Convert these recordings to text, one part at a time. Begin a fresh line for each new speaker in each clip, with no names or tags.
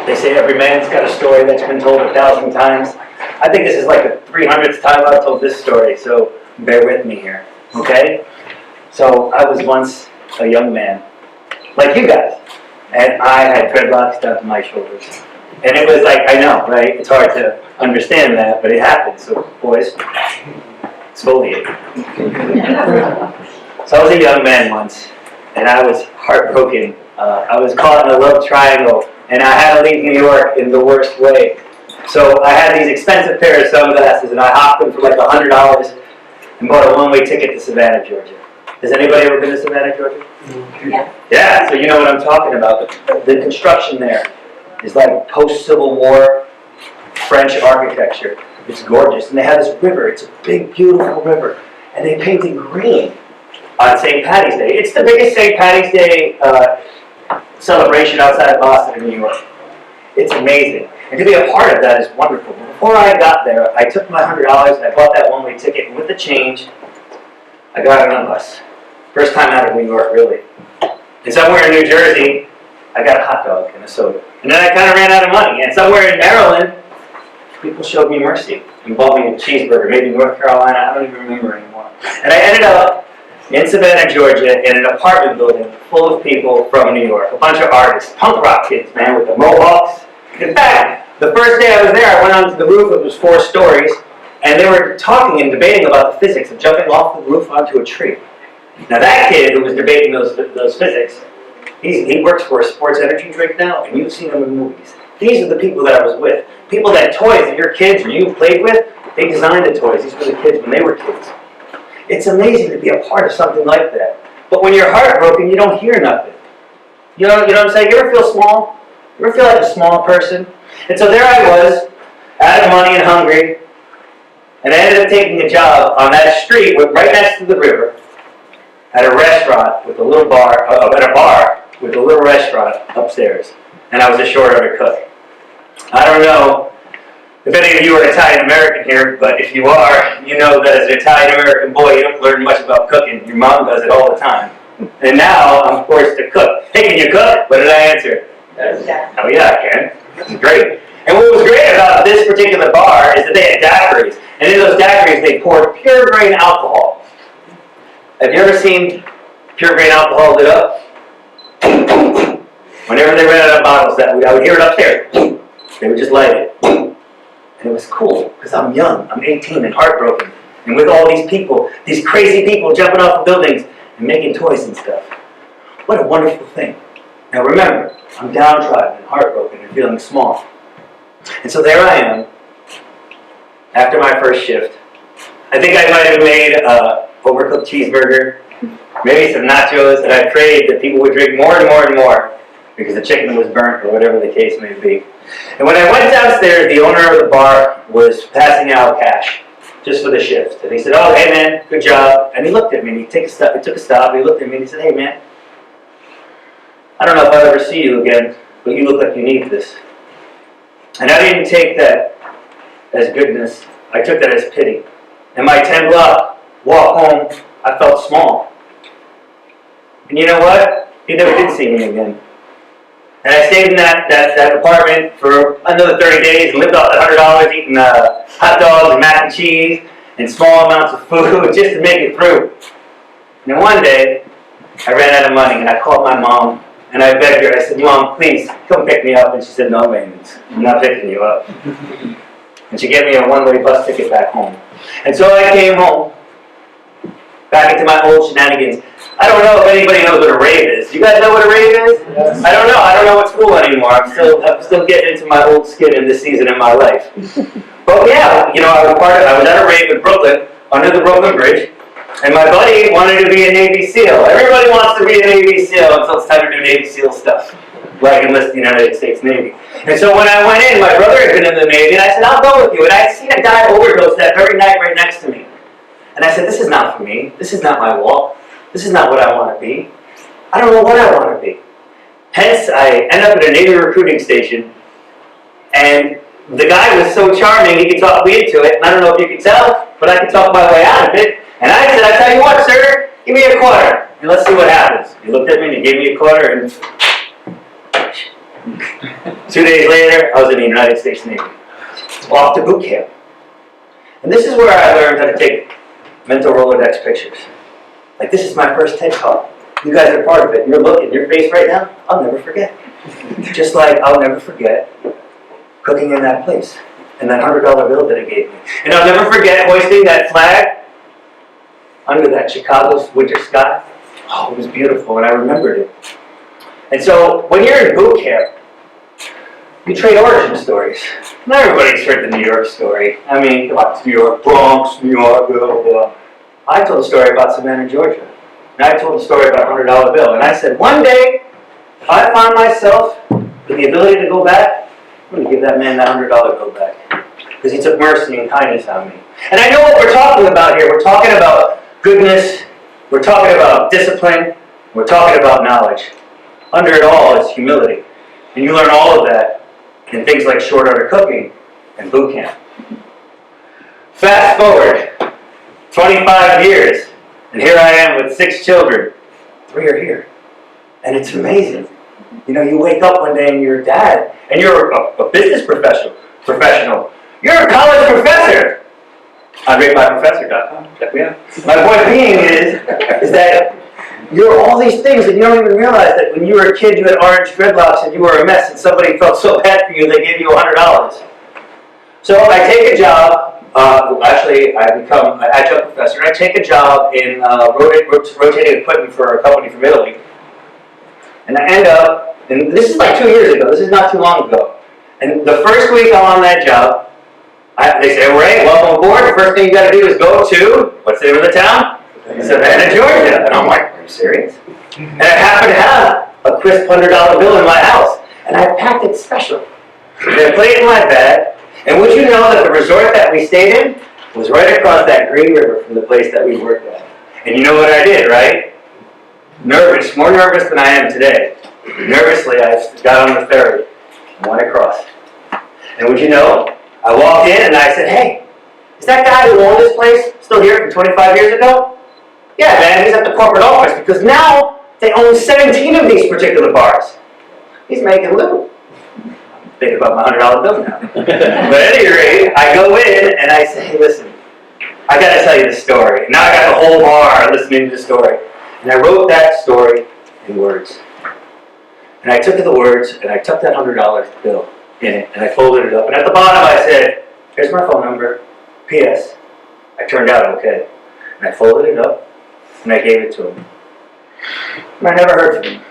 They say every man's got a story that's been told 1,000 times. I think this is like the 300th time I've told this story, so bear with me here, okay? So I was once a young man, like you guys, and I had dreadlocks down to my shoulders. And it was like, I know, right? It's hard to understand that, but it happened. So boys, exfoliate. So I was a young man once, and I was heartbroken. I was caught in a love triangle, and I had to leave New York in the worst way. So I had these expensive pair of sunglasses, and I hopped them for like $100 and bought a one-way ticket to Savannah, Georgia. Has anybody ever been to Savannah, Georgia?
Yeah.
Yeah, so you know what I'm talking about. The construction there is like post-Civil War French architecture. It's gorgeous. And they have this river. It's a big, beautiful river. And they painted green on St. Patty's Day. It's the biggest St. Patty's Day celebration outside of Boston and New York. It's amazing. And to be a part of that is wonderful. But before I got there, I took my $100 and I bought that one-way ticket. And with the change, I got on a bus. First time out of New York, really. And somewhere in New Jersey, I got a hot dog and a soda. And then I kind of ran out of money. And somewhere in Maryland, people showed me mercy and bought me a cheeseburger. Maybe North Carolina, I don't even remember anymore. And I ended up in Savannah, Georgia, in an apartment building full of people from New York. A bunch of artists, punk rock kids, man, with the mohawks. In fact, the first day I was there, I went onto the roof. It was 4 stories. And they were talking and debating about the physics of jumping off the roof onto a tree. Now that kid who was debating those physics, he works for a sports energy drink now, and you've seen him in movies. These are the people that I was with. People that toys that your kids or you played with, they designed the toys. These were the kids when they were kids. It's amazing to be a part of something like that. But when you're heartbroken, you don't hear nothing. You know what I'm saying? You ever feel small? You ever feel like a small person? And so there I was, out of money and hungry, and I ended up taking a job on that street right next to the river, at a restaurant with a little bar, at a bar with a little restaurant upstairs. And I was a short order cook. I don't know if any of you are Italian American here, but if you are, you know that as an Italian American boy, you don't learn much about cooking. Your mom does it all the time. And now I'm forced to cook. Hey, can you cook? What did I answer? Yes. Oh yeah, I can. That's great. And what was great about this particular bar is that they had daiquiris. And in those daiquiris, they poured pure grain alcohol. Have you ever seen pure grain alcohol lit up? Whenever they ran out of bottles, I would hear it upstairs. They would just light it. And it was cool, because I'm young, I'm 18 and heartbroken. And with all these people, these crazy people jumping off the buildings and making toys and stuff. What a wonderful thing. Now remember, I'm downtrodden and heartbroken and feeling small. And so there I am, after my first shift. I think I might have made overcooked cheeseburger, maybe some nachos, and I prayed that people would drink more and more and more because the chicken was burnt or whatever the case may be. And when I went downstairs, the owner of the bar was passing out cash just for the shift. And he said, "Oh, hey man, good job." And he looked at me and he took a stop, and he looked at me and he said, "Hey man, I don't know if I'll ever see you again, but you look like you need this." And I didn't take that as goodness. I took that as pity. And my 10-block walk home, I felt small. And you know what? He never did see me again. And I stayed in that apartment for another 30 days and lived off the $100, eating hot dogs and mac and cheese and small amounts of food just to make it through. And then one day, I ran out of money and I called my mom and I begged her. I said, "Mom, please come pick me up." And she said, "No, maintenance. I'm not picking you up." And she gave me a one-way bus ticket back home. And so I came home, back into my old shenanigans. I don't know if anybody knows what a rave is. You guys know what a rave is? Yes. I don't know. I don't know what's cool anymore. I'm still getting into my old skin in this season in my life. But yeah, you know, I was at a rave in Brooklyn, under the Brooklyn Bridge, and my buddy wanted to be a Navy SEAL. Everybody wants to be a Navy SEAL until it's time to do Navy SEAL stuff, like enlist the United States Navy. And so when I went in, my brother had been in the Navy, and I said, "I'll go with you." And I had seen a guy overdose that very night right next to me. And I said, "This is not for me. This is not my walk. This is not what I want to be. I don't know what I want to be." Hence, I ended up at a Navy recruiting station, and the guy was so charming, he could talk me into it. And I don't know if you could tell, but I could talk my way out of it. And I said, "I tell you what, sir, give me a quarter, and let's see what happens." He looked at me and he gave me a quarter, and 2 days later, I was in the United States Navy, off to boot camp. And this is where I learned how to take mental Rolodex pictures. Like, this is my first TED Talk. You guys are part of it. You're looking, your face right now, I'll never forget. Just like I'll never forget cooking in that place and that $100 bill that it gave me. And I'll never forget hoisting that flag under that Chicago winter sky. Oh, it was beautiful, and I remembered it. And so, when you're in boot camp, you trade origin stories. Not everybody's heard the New York story. I mean, come on, it's New York, Bronx, New York, blah, blah, blah. I told a story about Savannah, Georgia. And I told a story about a $100 bill. And I said, one day, if I find myself with the ability to go back, I'm going to give that man that $100 bill back. Because he took mercy and kindness on me. And I know what we're talking about here. We're talking about goodness. We're talking about discipline. We're talking about knowledge. Under it all is humility. And you learn all of that in things like short order cooking and boot camp. Fast forward 25 years, and here I am with 6 children. 3 are here. And it's amazing. You know, you wake up one day and you're a dad, and you're a business professional. You're a college professor. IRateMyProfessor.com. Check me out. My point being is that you're all these things, and you don't even realize that when you were a kid, you had orange dreadlocks, and you were a mess, and somebody felt so bad for you, they gave you $100. So I take a job. Actually, I become an adjunct professor. I take a job in rotating equipment for a company from Italy. And I end up, and this is like 2 years ago. This is not too long ago. And the first week I'm on that job, they say, Ray, welcome aboard. The first thing you got to do is go to, what's the name of the town? Savannah, Georgia. And I'm like, are you serious? And I happen to have a crisp $100 bill in my house. And I packed it special. And I put it in my bag. And would you know that the resort that we stayed in was right across that Green River from the place that we worked at? And you know what I did, right? Nervous, more nervous than I am today. Nervously, I got on the ferry and went across. And would you know, I walked in and I said, hey, is that guy who owned this place still here from 25 years ago? Yeah, man, he's at the corporate office because now they own 17 of these particular bars. He's making loot. Think about my $100 bill now. But at any rate, I go in and I say, hey, listen, I got to tell you this story. Now I got the whole bar listening to the story. And I wrote that story in words. And I took the words and I took that $100 bill in it and I folded it up. And at the bottom I said, here's my phone number. P.S. I turned out okay. And I folded it up and I gave it to him. And I never heard from him.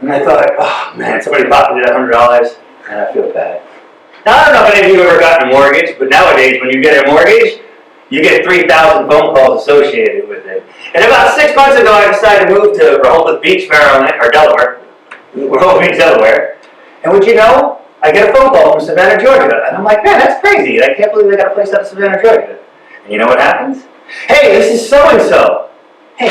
And I thought, oh man, somebody pocketed that $100 and I feel bad. Now I don't know if any of you have ever gotten a mortgage, but nowadays when you get a mortgage, you get 3,000 phone calls associated with it. And about 6 months ago, I decided to move to Rehoboth Beach, Maryland, or Delaware. Rehoboth Beach, Delaware. And would you know, I get a phone call from Savannah, Georgia. And I'm like, man, that's crazy. I can't believe they got a place out of Savannah, Georgia. And you know what happens? Hey, this is so-and-so. Hey,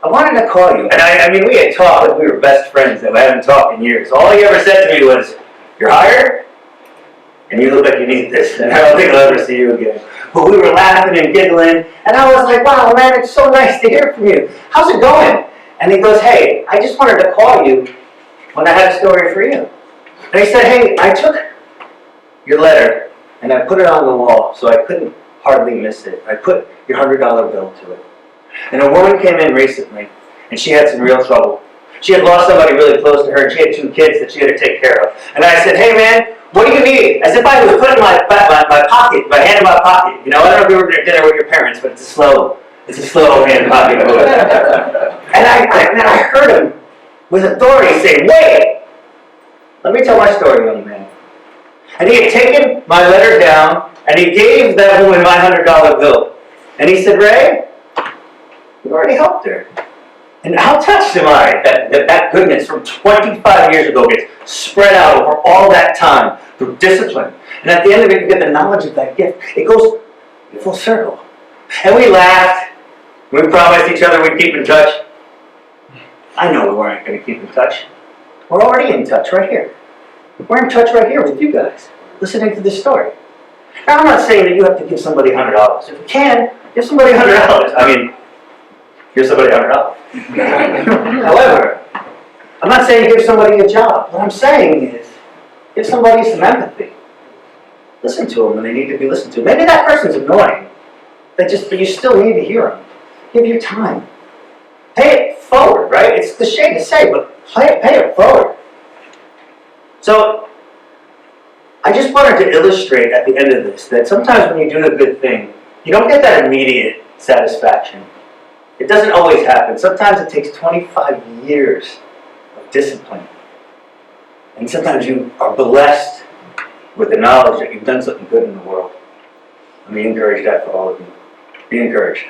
I wanted to call you. And I mean, we had talked like we were best friends that we hadn't talked in years. All he ever said to me was, you're hired? And you look like you need this. And I don't think I'll ever see you again. But we were laughing and giggling. And I was like, wow, man, it's so nice to hear from you. How's it going? And he goes, hey, I just wanted to call you when I had a story for you. And he said, hey, I took your letter and I put it on the wall so I couldn't hardly miss it. I put your $100 bill to it. And a woman came in recently and she had some real trouble. She had lost somebody really close to her and she had 2 kids that she had to take care of. And I said, hey man, what do you need? As if I was putting my pocket, my hand in my pocket. You know, I don't know if you were at dinner with your parents, but it's a slow hand pocket move. And I heard him with authority say, wait, let me tell my story, young man. And he had taken my letter down and he gave that woman my $100 bill. And he said, Ray, you already helped her. And how touched am I that goodness from 25 years ago gets spread out over all that time through discipline. And at the end of it, you get the knowledge of that gift. It goes full circle. And we laughed. We promised each other we'd keep in touch. I know we weren't going to keep in touch. We're already in touch right here. We're in touch right here with you guys, listening to this story. Now, I'm not saying that you have to give somebody $100. If you can, give somebody $100. I mean, give somebody $100. However, I'm not saying give somebody a job. What I'm saying is give somebody some empathy. Listen to them when they need to be listened to. Maybe that person's annoying, but you still need to hear them. Give your time. Pay it forward, right? It's cliche to say, but pay it forward. So, I just wanted to illustrate at the end of this that sometimes when you do a good thing, you don't get that immediate satisfaction. It doesn't always happen. Sometimes it takes 25 years of discipline. And sometimes you are blessed with the knowledge that you've done something good in the world. Let me encourage that for all of you. Be encouraged.